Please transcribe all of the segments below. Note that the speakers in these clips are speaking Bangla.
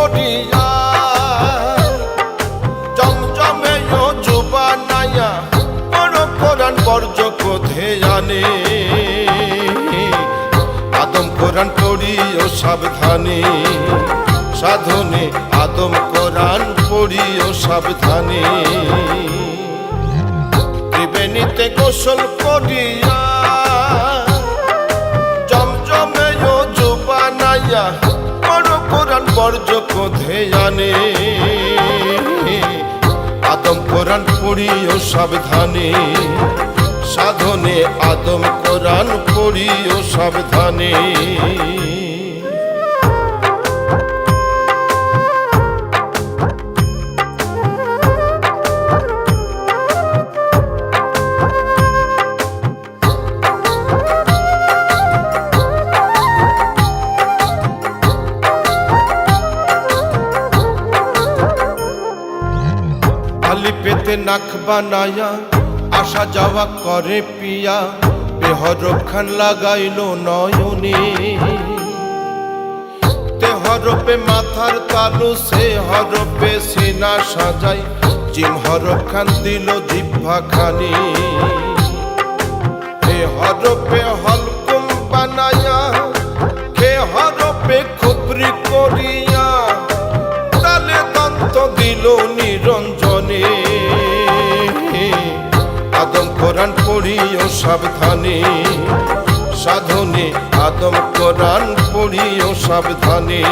করিয়া জমজমে অজু বানাইয়া পড়ো কোরআন বর্জ্য কোথে আনে আদম কোরআন পড়িও সাবধানে সাধনে আদম কোরআন পড়িও সাবধানে ত্রিবেণীতে গোসল করিয়া জমজমে অজু বানাইয়া পড়ো কোরআন বর্জ্য কোথে আনে আদম কোরআন পড়িও সাবধানে সাধনে আদম কোরআন পড়িও সাবধানে খালি পেতে নাক বানায়া আসা যাওয়া করে পিয়া বেহরফ খান লাগাইল নয়নে তে হরফে মাথার তালু সে হরফে সিনা সাজাই জিম হরফ খান দিল জিহ্বা খানি হে হরফে হলকুম বানায়া হে হরফে খুপরি করিয়া তালে দন্ত দিল নিরঞ্জনে আদম কোরআন পড়িও সাবধানে সাধনে আদম কোরআন পড়িও সাবধানে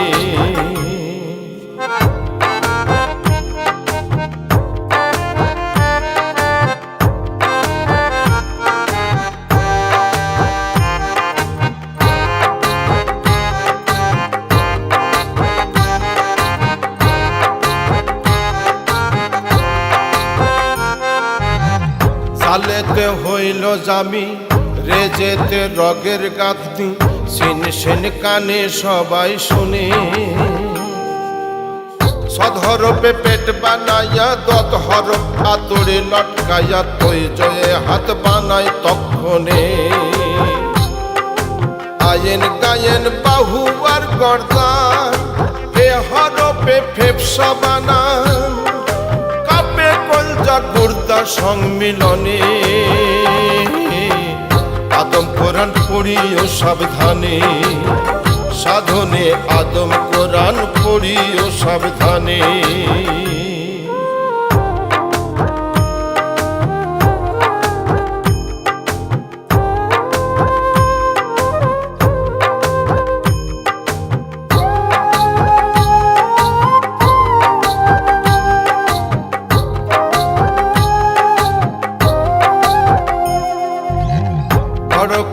সালেতে হইল জামি রেজেতে রগের গাঁথনি সিন সেন কানে সবাই শুনে সদহরপে পেট বানাইয়া দত হরফ আতরে লটকাইয়া তৈ জয়ে হাত বানাই তক্ষণে আয়েন গায়েন বাহু আর গর্দান হে হরফে ফেফসা বানান কাপে কলজা গুর্দা সংমিলনে আদম কোরআন পড়িও সাবধানে সাধনে আদম কোরআন পড়িও সাবধানে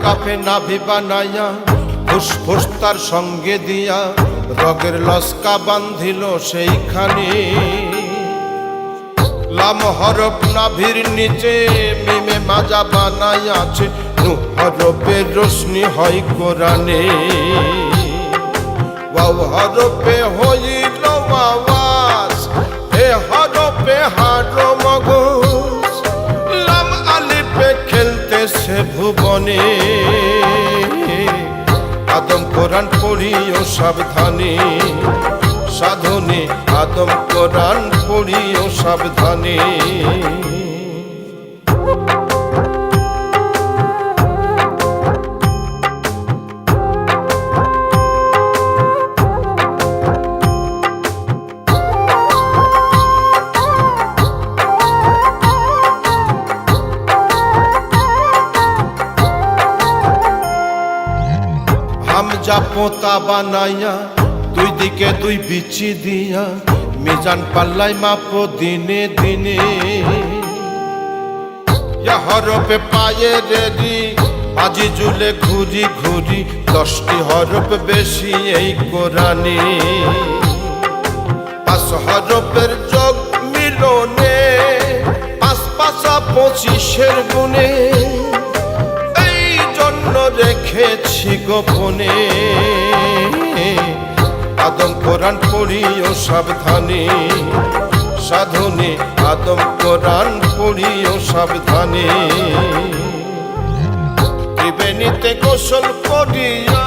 কাফে নাভি বানাইয়া ফুসফুস তার সঙ্গে দিয়া রগের লস্কা বান্ধিল সেইখানে লাম হরফ নাভির নিচে মিমে মাজা বানাইয়াছে নূহ হরফের রোশনি হয় কোরআনে ওয়াও হরফে হইল আওয়াজ হে হরফে হাড় মগজ লাম আলিফে খেলতেছে ভুবনে আদম কোরআন পড়িও সাবধানে সাধনে আদম কোরআন পড়িও সাবধানে হামজা পোতা বানাইয়া দুই দিকে দুই বিচি দিয়া মিজান পাল্লাই মাপো দিনে দিনে হরফে পায়ে রেডি আজি জুলে ঘুরি ঘুরি 10টি হরফ বেশি এই কোরআনে 5 হরফের যোগ মিলনে 5 পাঁচা 25 গুণে এই জন্য রেখেছি গোপনে আদম কোরআন পড়িও সাবধানে সাধনে আদম কোরআন পড়িও সাবধানে ত্রিবেণীতে গোসল করিয়া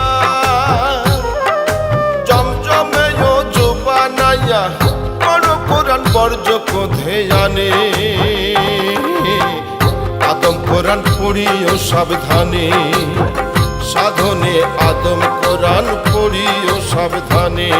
জমজমে অজু বানাইয়া আনে। আদম কোরআন পড়িও সাবধানে, সাধনে আদম কোরআন পড়িও সাবধানে।